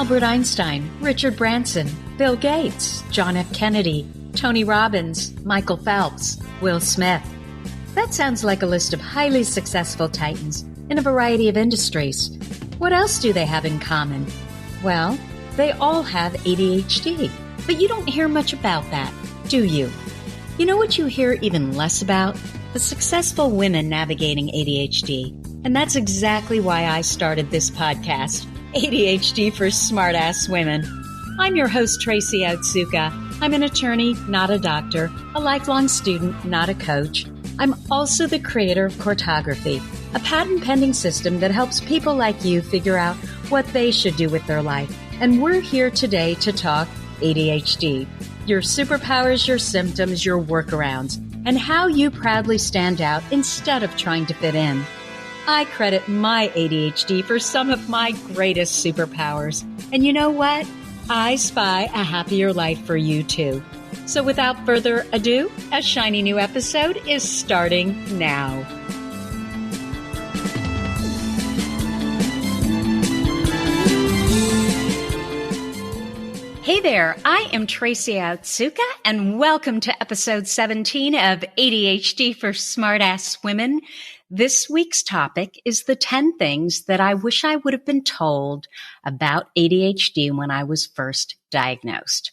Albert Einstein, Richard Branson, Bill Gates, John F. Kennedy, Tony Robbins, Michael Phelps, Will Smith. That sounds like a list of highly successful titans in a variety of industries. What else do they have in common? Well, they all have ADHD, but you don't hear much about that, do you? You know what you hear even less about? The successful women navigating ADHD. And that's exactly why I started this podcast, ADHD for Smartass Women. I'm your host, Tracy Otsuka. I'm an attorney, not a doctor, a lifelong student, not a coach. I'm also the creator of Cortography, a patent-pending system that helps people like you figure out what they should do with their life. And we're here today to talk ADHD, your superpowers, your symptoms, your workarounds, and how you proudly stand out instead of trying to fit in. I credit my ADHD for some of my greatest superpowers. And you know what? I spy a happier life for you too. So without further ado, a shiny new episode is starting now. Hey there, I am Tracy Otsuka, and welcome to episode 17 of ADHD for Smartass Women. This week's topic is the 10 things that I wish I would have been told about ADHD when I was first diagnosed.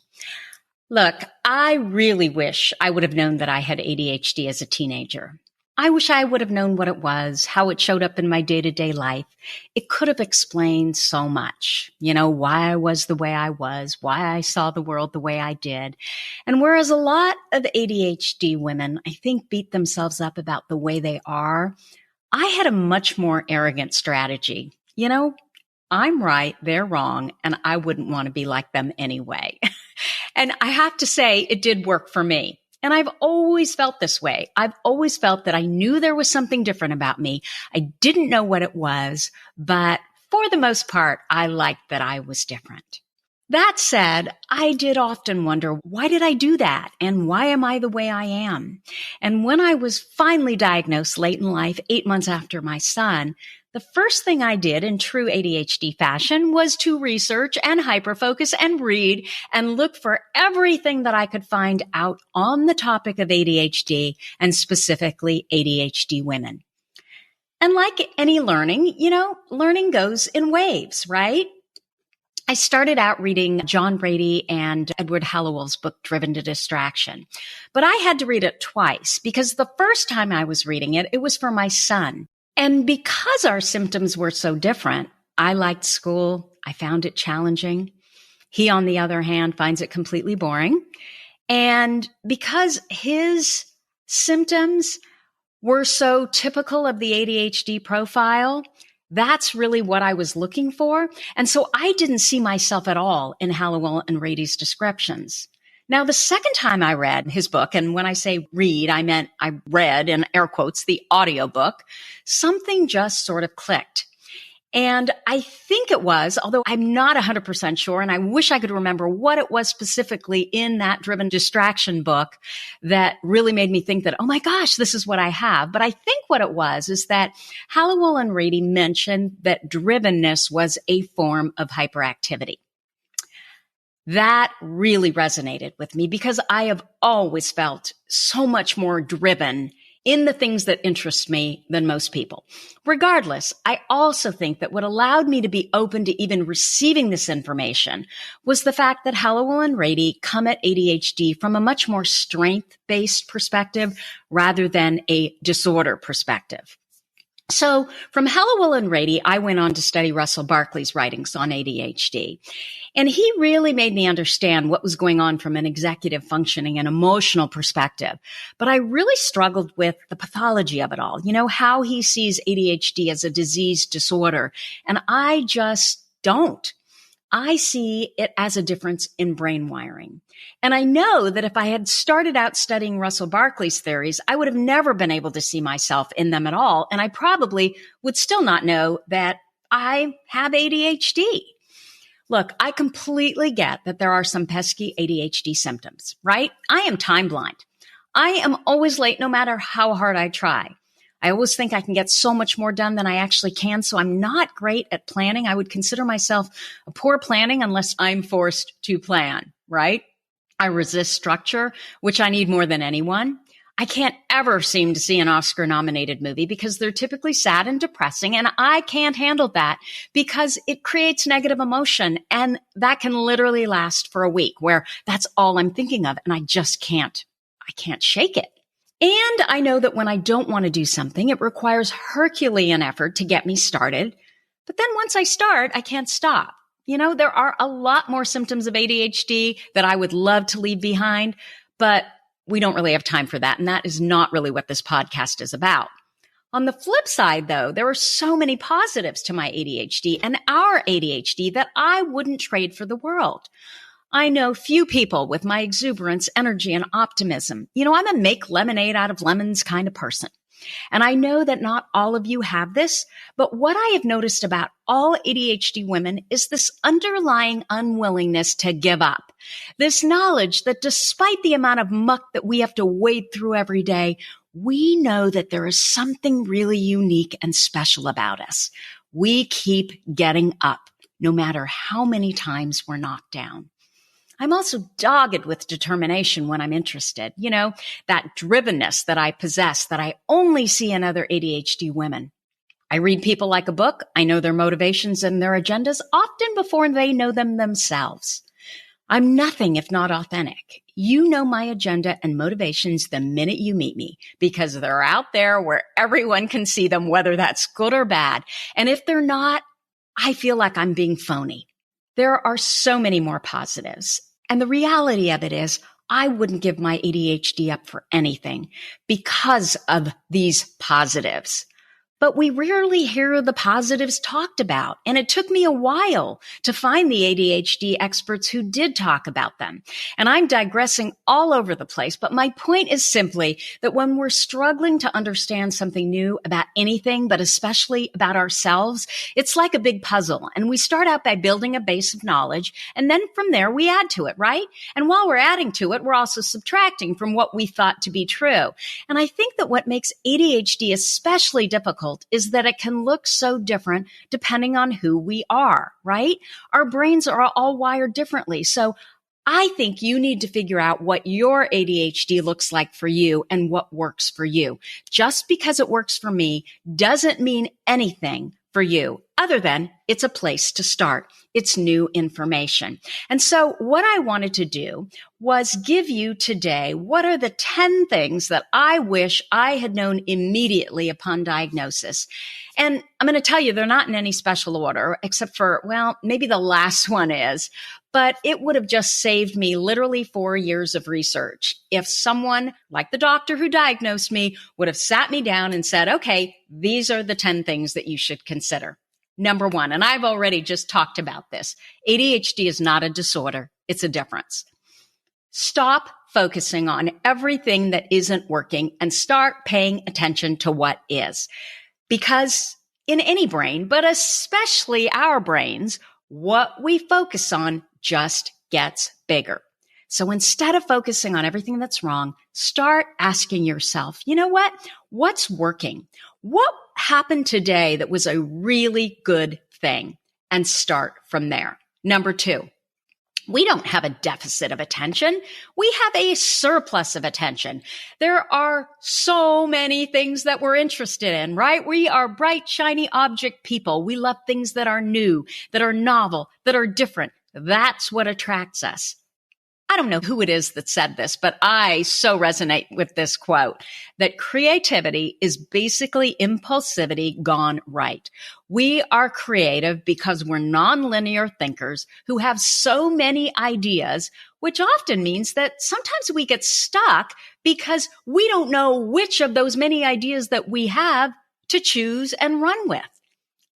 Look, I really wish I would have known that I had ADHD as a teenager. I wish I would have known what it was, how it showed up in my day-to-day life. It could have explained so much, why I was the way I was, why I saw the world the way I did. And whereas a lot of ADHD women, I think, beat themselves up about the way they are, I had a much more arrogant strategy. I'm right, they're wrong, and I wouldn't want to be like them anyway. And I have to say, it did work for me. And I've always felt this way. I've always felt that I knew there was something different about me. I didn't know what it was, but for the most part, I liked that I was different. That said, I did often wonder, why did I do that? And why am I the way I am? And when I was finally diagnosed late in life, 8 months after my son, the first thing I did in true ADHD fashion was to research and hyperfocus and read and look for everything that I could find out on the topic of ADHD and specifically ADHD women. And like any learning, learning goes in waves, right? I started out reading John Ratey and Edward Hallowell's book, Driven to Distraction. But I had to read it twice because the first time I was reading it, it was for my son. And because our symptoms were so different, I liked school. I found it challenging. He, on the other hand, finds it completely boring. And because his symptoms were so typical of the ADHD profile, that's really what I was looking for. And so I didn't see myself at all in Hallowell and Ratey's descriptions. Now, the second time I read his book, and when I say read, I meant I read, in air quotes, the audiobook, something just sort of clicked. And I think it was, although I'm not 100% sure, and I wish I could remember what it was specifically in that Driven Distraction book that really made me think that, oh my gosh, this is what I have. But I think what it was is that Hallowell and Ratey mentioned that drivenness was a form of hyperactivity. That really resonated with me because I have always felt so much more driven in the things that interest me than most people. Regardless, I also think that what allowed me to be open to even receiving this information was the fact that Hallowell and Ratey come at ADHD from a much more strength-based perspective rather than a disorder perspective. So from Hallowell and Ratey, I went on to study Russell Barkley's writings on ADHD. And he really made me understand what was going on from an executive functioning and emotional perspective. But I really struggled with the pathology of it all, how he sees ADHD as a disease disorder. And I just don't. I see it as a difference in brain wiring. And I know that if I had started out studying Russell Barkley's theories, I would have never been able to see myself in them at all. And I probably would still not know that I have ADHD. Look, I completely get that there are some pesky ADHD symptoms, right? I am time blind. I am always late no matter how hard I try. I always think I can get so much more done than I actually can. So I'm not great at planning. I would consider myself a poor planning unless I'm forced to plan, right? I resist structure, which I need more than anyone. I can't ever seem to see an Oscar-nominated movie because they're typically sad and depressing, and I can't handle that because it creates negative emotion, and that can literally last for a week where that's all I'm thinking of, and I can't shake it. And I know that when I don't want to do something, it requires Herculean effort to get me started. But then once I start, I can't stop. There are a lot more symptoms of ADHD that I would love to leave behind, but we don't really have time for that. And that is not really what this podcast is about. On the flip side, though, there are so many positives to my ADHD and our ADHD that I wouldn't trade for the world. I know few people with my exuberance, energy, and optimism. I'm a make lemonade out of lemons kind of person. And I know that not all of you have this, but what I have noticed about all ADHD women is this underlying unwillingness to give up. This knowledge that despite the amount of muck that we have to wade through every day, we know that there is something really unique and special about us. We keep getting up, no matter how many times we're knocked down. I'm also dogged with determination when I'm interested. That drivenness that I possess that I only see in other ADHD women. I read people like a book. I know their motivations and their agendas often before they know them themselves. I'm nothing if not authentic. You know my agenda and motivations the minute you meet me because they're out there where everyone can see them, whether that's good or bad. And if they're not, I feel like I'm being phony. There are so many more positives. And the reality of it is, I wouldn't give my ADHD up for anything because of these positives. But we rarely hear the positives talked about. And it took me a while to find the ADHD experts who did talk about them. And I'm digressing all over the place, but my point is simply that when we're struggling to understand something new about anything, but especially about ourselves, it's like a big puzzle. And we start out by building a base of knowledge, and then from there we add to it, right? And while we're adding to it, we're also subtracting from what we thought to be true. And I think that what makes ADHD especially difficult is that it can look so different depending on who we are, right? Our brains are all wired differently. So I think you need to figure out what your ADHD looks like for you and what works for you. Just because it works for me doesn't mean anything for you other than it's a place to start. It's new information. And so what I wanted to do was give you today what are the 10 things that I wish I had known immediately upon diagnosis. And I'm going to tell you, they're not in any special order, except for, well, maybe the last one is, but it would have just saved me literally 4 years of research if someone like the doctor who diagnosed me would have sat me down and said, okay, these are the 10 things that you should consider. Number one, and I've already just talked about this, ADHD is not a disorder. It's a difference. Stop focusing on everything that isn't working and start paying attention to what is. Because in any brain, but especially our brains, what we focus on just gets bigger. So instead of focusing on everything that's wrong, start asking yourself, you know what? What's working? What happened today that was a really good thing? And start from there. Number two, we don't have a deficit of attention. We have a surplus of attention. There are so many things that we're interested in, right? We are bright, shiny object people. We love things that are new, that are novel, that are different. That's what attracts us. I don't know who it is that said this, but I so resonate with this quote that creativity is basically impulsivity gone right. We are creative because we're nonlinear thinkers who have so many ideas, which often means that sometimes we get stuck because we don't know which of those many ideas that we have to choose and run with.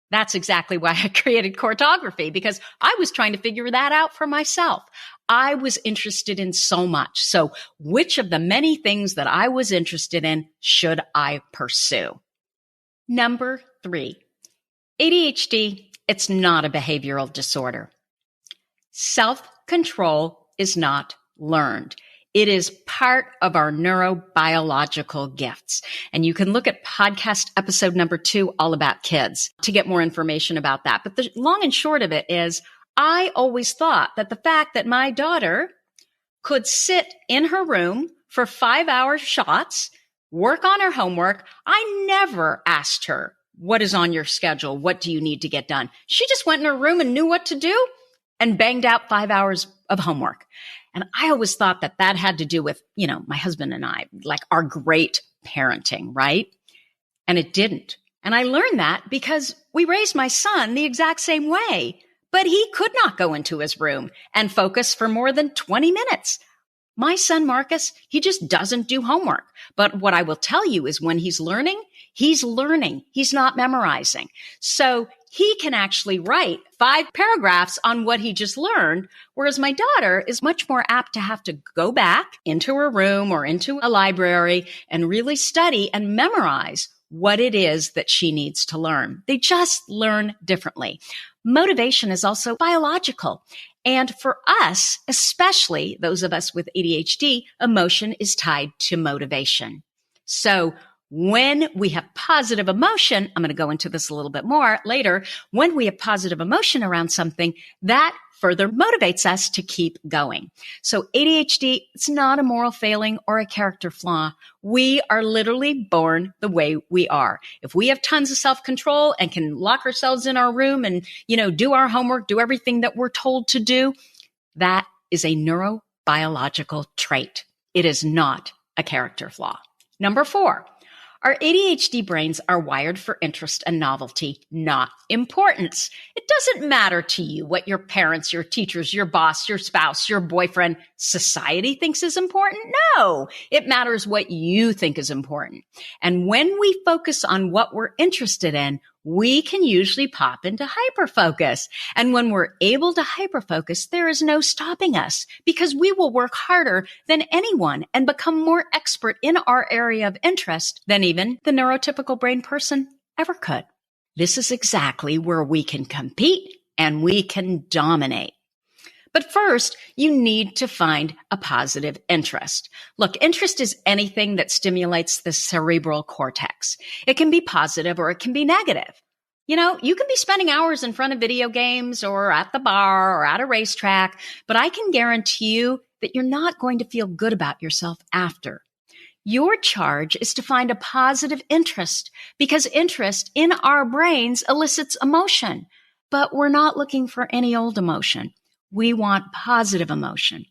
That's exactly why I created Cartography, because I was trying to figure that out for myself. I was interested in so much. So which of the many things that I was interested in should I pursue? Number 3, ADHD, it's not a behavioral disorder. Self-control is not learned. It is part of our neurobiological gifts. And you can look at podcast episode number 2, all about kids, to get more information about that. But the long and short of it is, I always thought that the fact that my daughter could sit in her room for 5-hour shots, work on her homework, I never asked her, what is on your schedule? What do you need to get done? She just went in her room and knew what to do and banged out 5 hours of homework. And I always thought that that had to do with, my husband and I, like our great parenting, right? And it didn't. And I learned that because we raised my son the exact same way, but he could not go into his room and focus for more than 20 minutes. My son, Marcus, he just doesn't do homework. But what I will tell you is when he's learning. He's not memorizing. So he can actually write 5 paragraphs on what he just learned, whereas my daughter is much more apt to have to go back into her room or into a library and really study and memorize what it is that she needs to learn. They just learn differently. Motivation is also biological. And for us, especially those of us with ADHD, emotion is tied to motivation. So when we have positive emotion, I'm going to go into this a little bit more later. When we have positive emotion around something, that further motivates us to keep going. So ADHD, it's not a moral failing or a character flaw. We are literally born the way we are. If we have tons of self-control and can lock ourselves in our room and, do our homework, do everything that we're told to do, that is a neurobiological trait. It is not a character flaw. Number 4. Our ADHD brains are wired for interest and novelty, not importance. It doesn't matter to you what your parents, your teachers, your boss, your spouse, your boyfriend, society thinks is important. No, it matters what you think is important. And when we focus on what we're interested in, we can usually pop into hyperfocus. And when we're able to hyperfocus, there is no stopping us because we will work harder than anyone and become more expert in our area of interest than even the neurotypical brain person ever could. This is exactly where we can compete and we can dominate. But first, you need to find a positive interest. Look, interest is anything that stimulates the cerebral cortex. It can be positive or it can be negative. You can be spending hours in front of video games or at the bar or at a racetrack, but I can guarantee you that you're not going to feel good about yourself after. Your charge is to find a positive interest because interest in our brains elicits emotion, but we're not looking for any old emotion. We want positive emotion.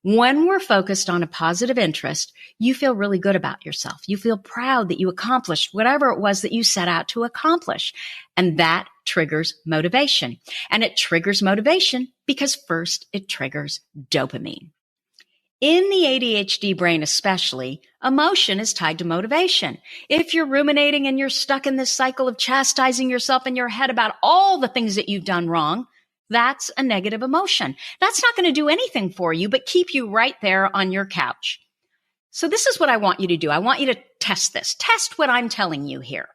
When we're focused on a positive interest, you feel really good about yourself. You feel proud that you accomplished whatever it was that you set out to accomplish. And that triggers motivation. And it triggers motivation because first it triggers dopamine. In the ADHD brain especially, emotion is tied to motivation. If you're ruminating and you're stuck in this cycle of chastising yourself in your head about all the things that you've done wrong, that's a negative emotion. That's not going to do anything for you, but keep you right there on your couch. So this is what I want you to do. I want you to test this. Test what I'm telling you here.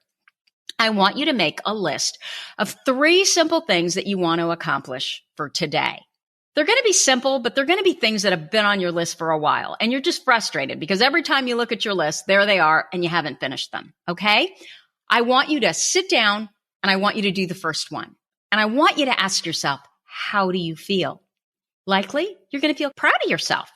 I want you to make a list of 3 simple things that you want to accomplish for today. They're going to be simple, but they're going to be things that have been on your list for a while. And you're just frustrated because every time you look at your list, there they are, and you haven't finished them. Okay? I want you to sit down and I want you to do the first one. And I want you to ask yourself, how do you feel? Likely, you're going to feel proud of yourself.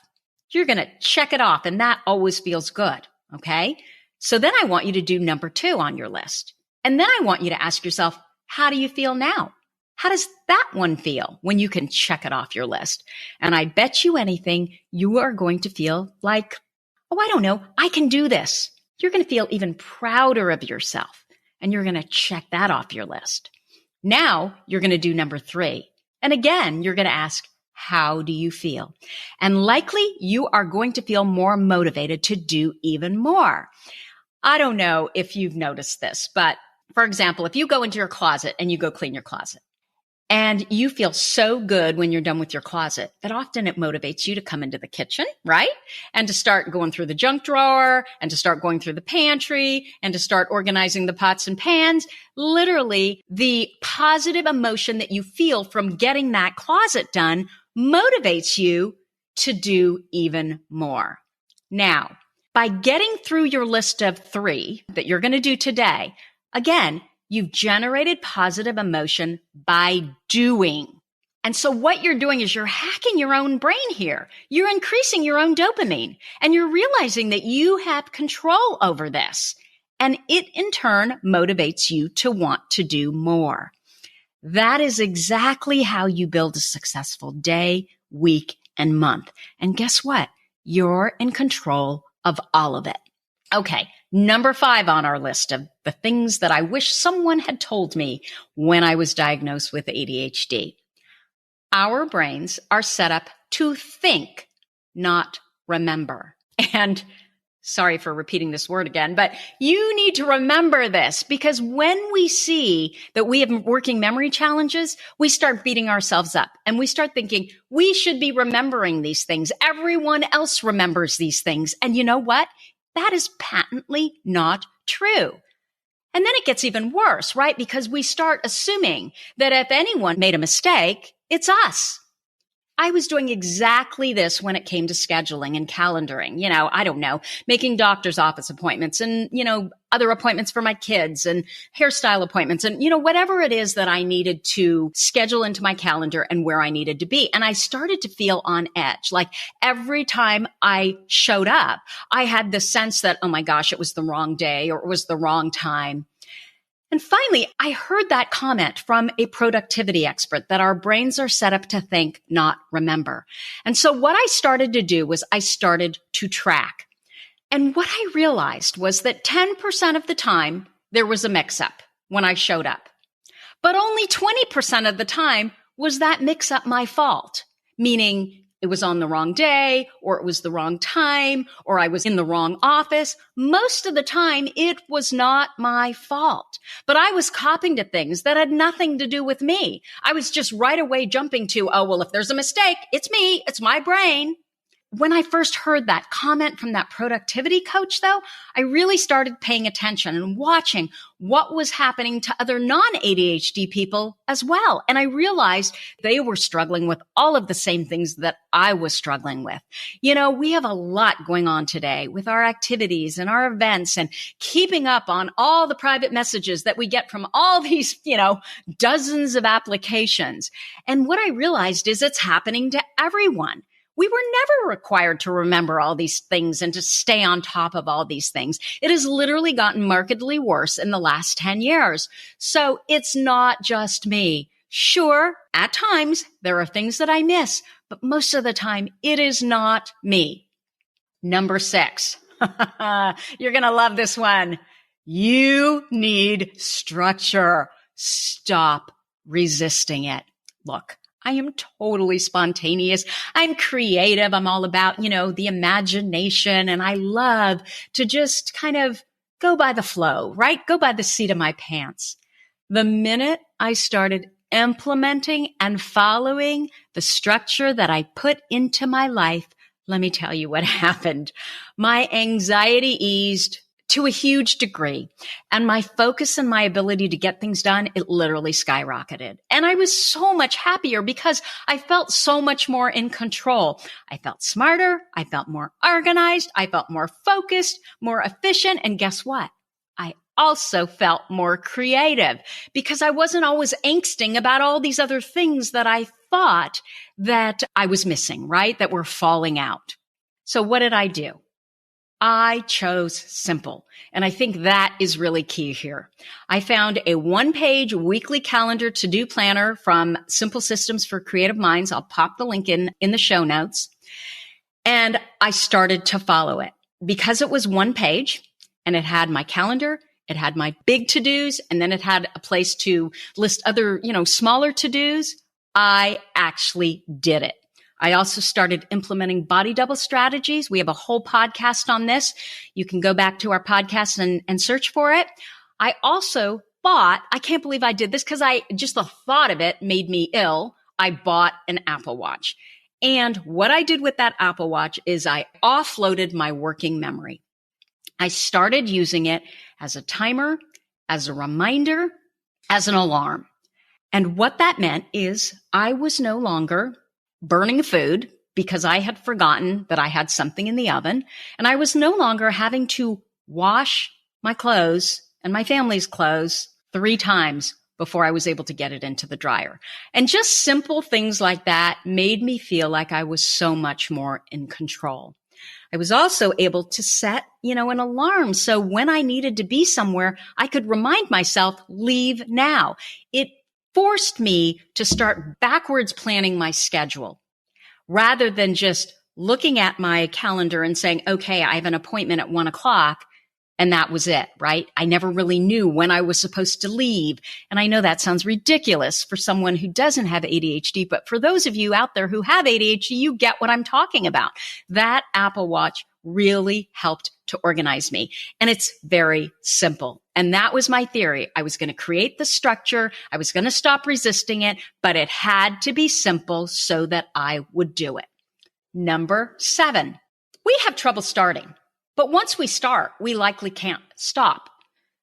You're going to check it off, and that always feels good, okay? So then I want you to do number 2 on your list. And then I want you to ask yourself, how do you feel now? How does that one feel when you can check it off your list? And I bet you anything, you are going to feel like, oh, I don't know, I can do this. You're going to feel even prouder of yourself, and you're going to check that off your list. Now you're going to do number 3. And again, you're going to ask, how do you feel? And likely you are going to feel more motivated to do even more. I don't know if you've noticed this, but for example, if you go into your closet and you go clean your closet and you feel so good when you're done with your closet that often it motivates you to come into the kitchen, right? And to start going through the junk drawer and to start going through the pantry and to start organizing the pots and pans. Literally, the positive emotion that you feel from getting that closet done motivates you to do even more. Now, by getting through your list of 3 that you're going to do today, again, you've generated positive emotion by doing. And so what you're doing is you're hacking your own brain here. You're increasing your own dopamine, and you're realizing that you have control over this. And it in turn motivates you to want to do more. That is exactly how you build a successful day, week, and month. And guess what? You're in control of all of it. Okay, number 5 on our list of the things that I wish someone had told me when I was diagnosed with ADHD. Our brains are set up to think, not remember. And sorry for repeating this word again, but you need to remember this, because when we see that we have working memory challenges, we start beating ourselves up and we start thinking we should be remembering these things. Everyone else remembers these things. And you know what? That is patently not true. And then it gets even worse, right? Because we start assuming that if anyone made a mistake, it's us. I was doing exactly this when it came to scheduling and calendaring. I don't know, making doctor's office appointments and, other appointments for my kids and hairstyle appointments and, whatever it is that I needed to schedule into my calendar and where I needed to be. And I started to feel on edge. Like every time I showed up, I had the sense that, oh my gosh, it was the wrong day or it was the wrong time. And finally, I heard that comment from a productivity expert that our brains are set up to think, not remember. And so what I started to do was I started to track. And what I realized was that 10% of the time there was a mix-up when I showed up. But only 20% of the time was that mix-up my fault, meaning it was on the wrong day, or it was the wrong time, or I was in the wrong office. Most of the time, it was not my fault. But I was copping to things that had nothing to do with me. I was just right away jumping to, oh, well, if there's a mistake, it's me, it's my brain. When I first heard that comment from that productivity coach, though, I really started paying attention and watching what was happening to other non-ADHD people as well. And I realized they were struggling with all of the same things that I was struggling with. We have a lot going on today with our activities and our events and keeping up on all the private messages that we get from all these, dozens of applications. And what I realized is it's happening to everyone. We were never required to remember all these things and to stay on top of all these things. It has literally gotten markedly worse in the last 10 years. So it's not just me. Sure, at times there are things that I miss, but most of the time it is not me. Number 6. You're going to love this one. You need structure. Stop resisting it. Look, I am totally spontaneous. I'm creative. I'm all about, the imagination. And I love to just kind of go by the flow, right? Go by the seat of my pants. The minute I started implementing and following the structure that I put into my life, let me tell you what happened. My anxiety eased to a huge degree. And my focus and my ability to get things done, it literally skyrocketed. And I was so much happier because I felt so much more in control. I felt smarter. I felt more organized. I felt more focused, more efficient. And guess what? I also felt more creative because I wasn't always angsting about all these other things that I thought that I was missing, right? That were falling out. So what did I do? I chose simple. And I think that is really key here. I found a 1-page weekly calendar to-do planner from Simple Systems for Creative Minds. I'll pop the link in the show notes. And I started to follow it because it was 1 page and it had my calendar. It had my big to-dos, and then it had a place to list other, smaller to-dos. I actually did it. I also started implementing body double strategies. We have a whole podcast on this. You can go back to our podcast and search for it. I also bought, I can't believe I did this because just the thought of it made me ill. I bought an Apple Watch. And what I did with that Apple Watch is I offloaded my working memory. I started using it as a timer, as a reminder, as an alarm. And what that meant is I was no longer burning food because I had forgotten that I had something in the oven, and I was no longer having to wash my clothes and my family's clothes 3 times before I was able to get it into the dryer. And just simple things like that made me feel like I was so much more in control. I was also able to set, an alarm. So when I needed to be somewhere, I could remind myself, leave now. It forced me to start backwards planning my schedule rather than just looking at my calendar and saying, okay, I have an appointment at 1:00. And that was it, right? I never really knew when I was supposed to leave. And I know that sounds ridiculous for someone who doesn't have ADHD, but for those of you out there who have ADHD, you get what I'm talking about. That Apple Watch really helped to organize me. And it's very simple. And that was my theory. I was going to create the structure. I was going to stop resisting it, but it had to be simple so that I would do it. Number 7, we have trouble starting. But once we start, we likely can't stop.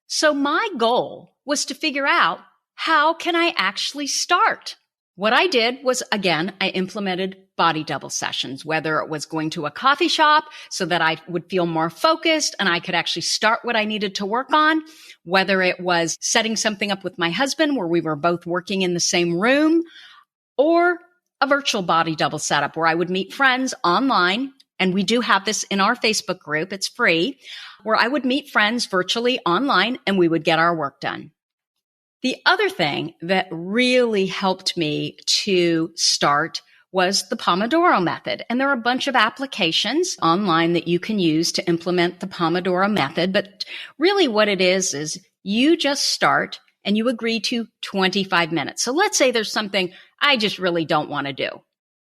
So my goal was to figure out, how can I actually start? What I did was, again, I implemented body double sessions, whether it was going to a coffee shop so that I would feel more focused and I could actually start what I needed to work on, whether it was setting something up with my husband where we were both working in the same room, or a virtual body double setup where I would meet friends online. And we do have this in our Facebook group. It's free, where I would meet friends virtually online and we would get our work done. The other thing that really helped me to start was the Pomodoro Method. And there are a bunch of applications online that you can use to implement the Pomodoro Method. But really what it is you just start and you agree to 25 minutes. So let's say there's something I just really don't want to do.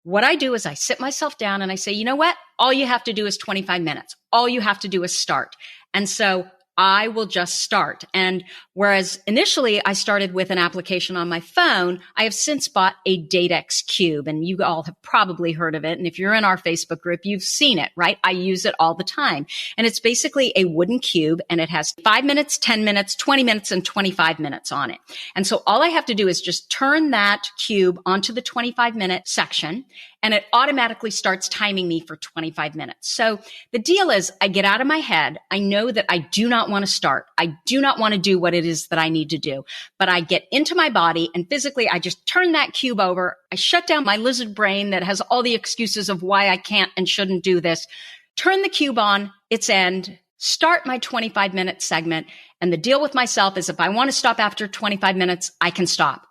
What I do is I sit myself down and I say, you know what? All you have to do is 25 minutes. All you have to do is start. And so I will just start. And whereas initially I started with an application on my phone, I have since bought a Datex Cube, and you all have probably heard of it. And if you're in our Facebook group, you've seen it, right? I use it all the time. And it's basically a wooden cube, and it has 5 minutes, 10 minutes, 20 minutes, and 25 minutes on it. And so all I have to do is just turn that cube onto the 25-minute section, and it automatically starts timing me for 25 minutes. So the deal is I get out of my head. I know that I do not want to start. I do not want to do what it is that I need to do, but I get into my body and physically I just turn that cube over. I shut down my lizard brain that has all the excuses of why I can't and shouldn't do this, turn the cube on its end, start my 25-minute segment. And the deal with myself is if I want to stop after 25 minutes, I can stop.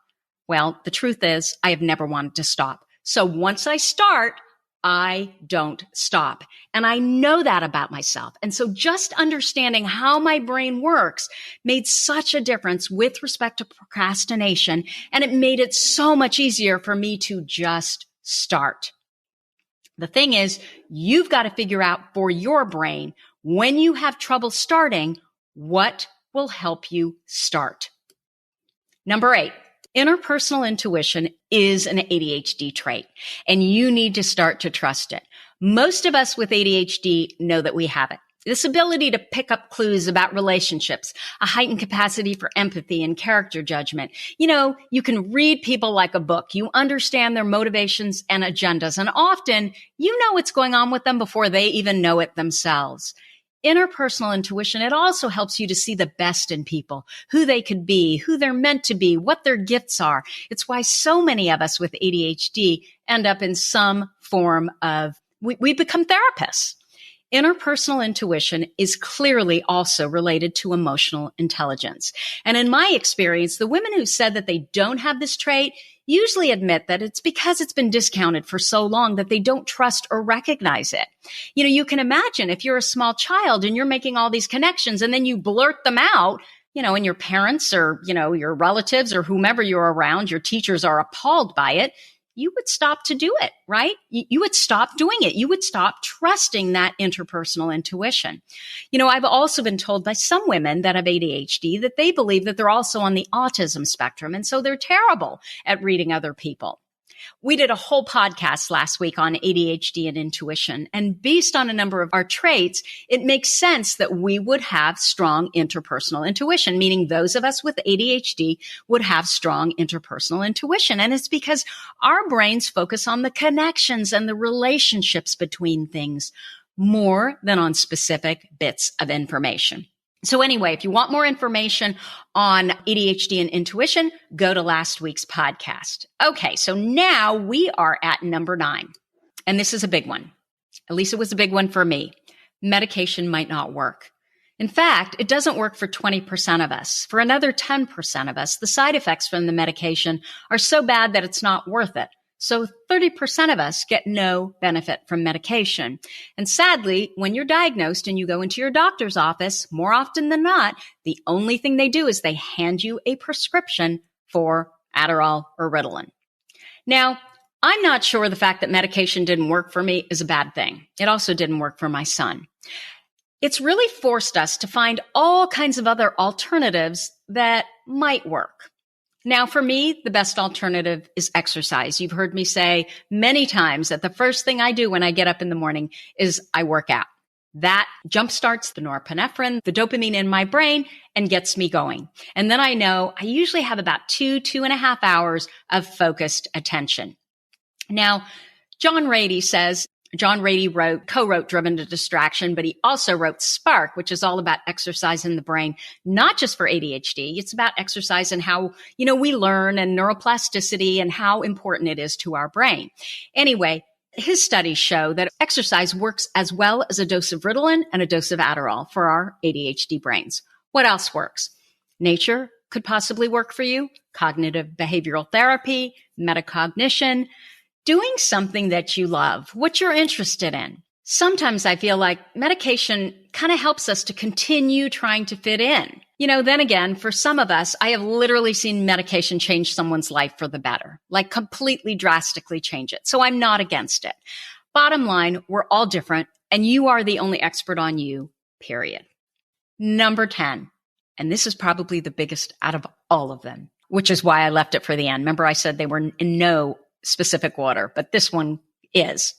Well, the truth is I have never wanted to stop. So once I start, I don't stop. And I know that about myself. And so just understanding how my brain works made such a difference with respect to procrastination. And it made it so much easier for me to just start. The thing is, you've got to figure out for your brain, when you have trouble starting, what will help you start. Number 8. Interpersonal intuition is an ADHD trait, and you need to start to trust it. Most of us with ADHD know that we have it. This ability to pick up clues about relationships, a heightened capacity for empathy and character judgment. You can read people like a book. You understand their motivations and agendas, and often you know what's going on with them before they even know it themselves. Interpersonal intuition, it also helps you to see the best in people, who they could be, who they're meant to be, what their gifts are. It's why so many of us with ADHD end up in some form of, we become therapists. Interpersonal intuition is clearly also related to emotional intelligence. And in my experience, the women who said that they don't have this trait usually admit that it's because it's been discounted for so long that they don't trust or recognize it. You can imagine if you're a small child and you're making all these connections and then you blurt them out, and your parents or, your relatives or whomever you're around, your teachers are appalled by it, you would stop to do it, right? You would stop doing it. You would stop trusting that interpersonal intuition. I've also been told by some women that have ADHD that they believe that they're also on the autism spectrum. And so they're terrible at reading other people. We did a whole podcast last week on ADHD and intuition, and based on a number of our traits, it makes sense that we would have strong interpersonal intuition, meaning those of us with ADHD would have strong interpersonal intuition. And it's because our brains focus on the connections and the relationships between things more than on specific bits of information. So anyway, if you want more information on ADHD and intuition, go to last week's podcast. Okay, so now we are at number 9. And this is a big one. At least it was a big one for me. Medication might not work. In fact, it doesn't work for 20% of us. For another 10% of us, the side effects from the medication are so bad that it's not worth it. So 30% of us get no benefit from medication. And sadly, when you're diagnosed and you go into your doctor's office, more often than not, the only thing they do is they hand you a prescription for Adderall or Ritalin. Now, I'm not sure the fact that medication didn't work for me is a bad thing. It also didn't work for my son. It's really forced us to find all kinds of other alternatives that might work. Now, for me, the best alternative is exercise. You've heard me say many times that the first thing I do when I get up in the morning is I work out. That jumpstarts the norepinephrine, the dopamine in my brain, and gets me going. And then I know I usually have about 2.5 hours of focused attention. Now, John Ratey co-wrote Driven to Distraction, but he also wrote Spark, which is all about exercise in the brain, not just for ADHD. It's about exercise and how, we learn and neuroplasticity and how important it is to our brain. Anyway, his studies show that exercise works as well as a dose of Ritalin and a dose of Adderall for our ADHD brains. What else works? Nature could possibly work for you. Cognitive behavioral therapy, metacognition, doing something that you love, what you're interested in. Sometimes I feel like medication kind of helps us to continue trying to fit in. Then again, for some of us, I have literally seen medication change someone's life for the better, like completely drastically change it. So I'm not against it. Bottom line, we're all different, and you are the only expert on you, period. Number 10, and this is probably the biggest out of all of them, which is why I left it for the end. Remember I said they were in no specific order, but this one is.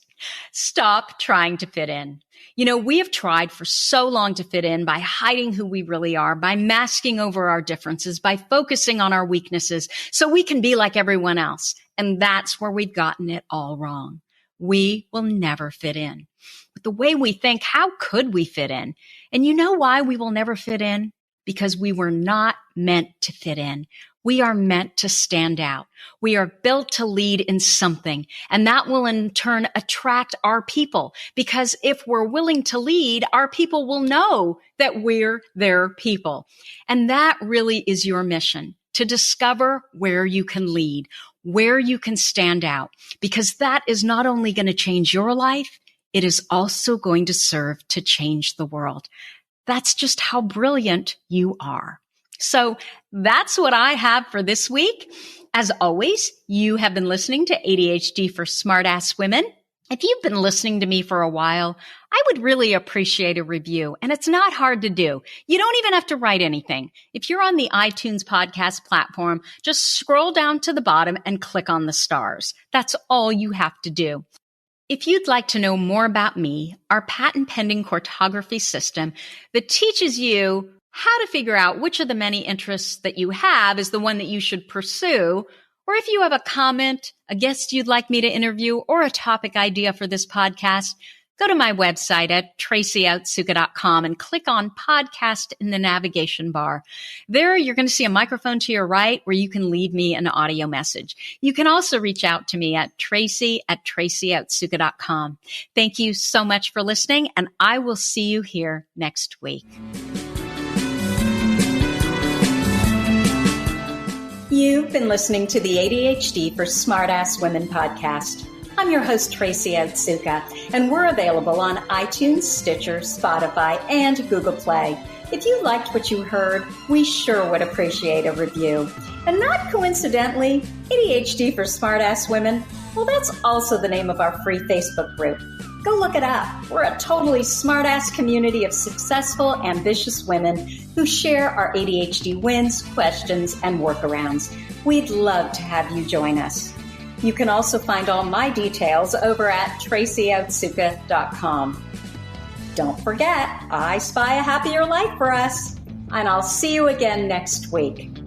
Stop trying to fit in. We have tried for so long to fit in by hiding who we really are, by masking over our differences, by focusing on our weaknesses so we can be like everyone else. And that's where we've gotten it all wrong. We will never fit in. With the way we think, how could we fit in? And you know why we will never fit in? Because we were not meant to fit in. We are meant to stand out. We are built to lead in something, and that will in turn attract our people. Because if we're willing to lead, our people will know that we're their people. And that really is your mission, to discover where you can lead, where you can stand out, because that is not only going to change your life, it is also going to serve to change the world. That's just how brilliant you are. So that's what I have for this week. As always, you have been listening to ADHD for Smartass Women. If you've been listening to me for a while, I would really appreciate a review, and it's not hard to do. You don't even have to write anything. If you're on the iTunes podcast platform, just scroll down to the bottom and click on the stars. That's all you have to do. If you'd like to know more about me, our patent-pending cartography system that teaches you how to figure out which of the many interests that you have is the one that you should pursue, or if you have a comment, a guest you'd like me to interview, or a topic idea for this podcast, go to my website at tracyotsuka.com and click on podcast in the navigation bar. There, you're going to see a microphone to your right where you can leave me an audio message. You can also reach out to me at tracy@tracyotsuka.com. Thank you so much for listening, and I will see you here next week. You've been listening to the ADHD for Smartass Women podcast. I'm your host, Tracy Otsuka, and we're available on iTunes, Stitcher, Spotify, and Google Play. If you liked what you heard, we sure would appreciate a review. And not coincidentally, ADHD for Smartass Women, well, that's also the name of our free Facebook group. Go look it up. We're a totally smartass community of successful, ambitious women who share our ADHD wins, questions, and workarounds. We'd love to have you join us. You can also find all my details over at tracyotsuka.com. Don't forget, I spy a happier life for us, and I'll see you again next week.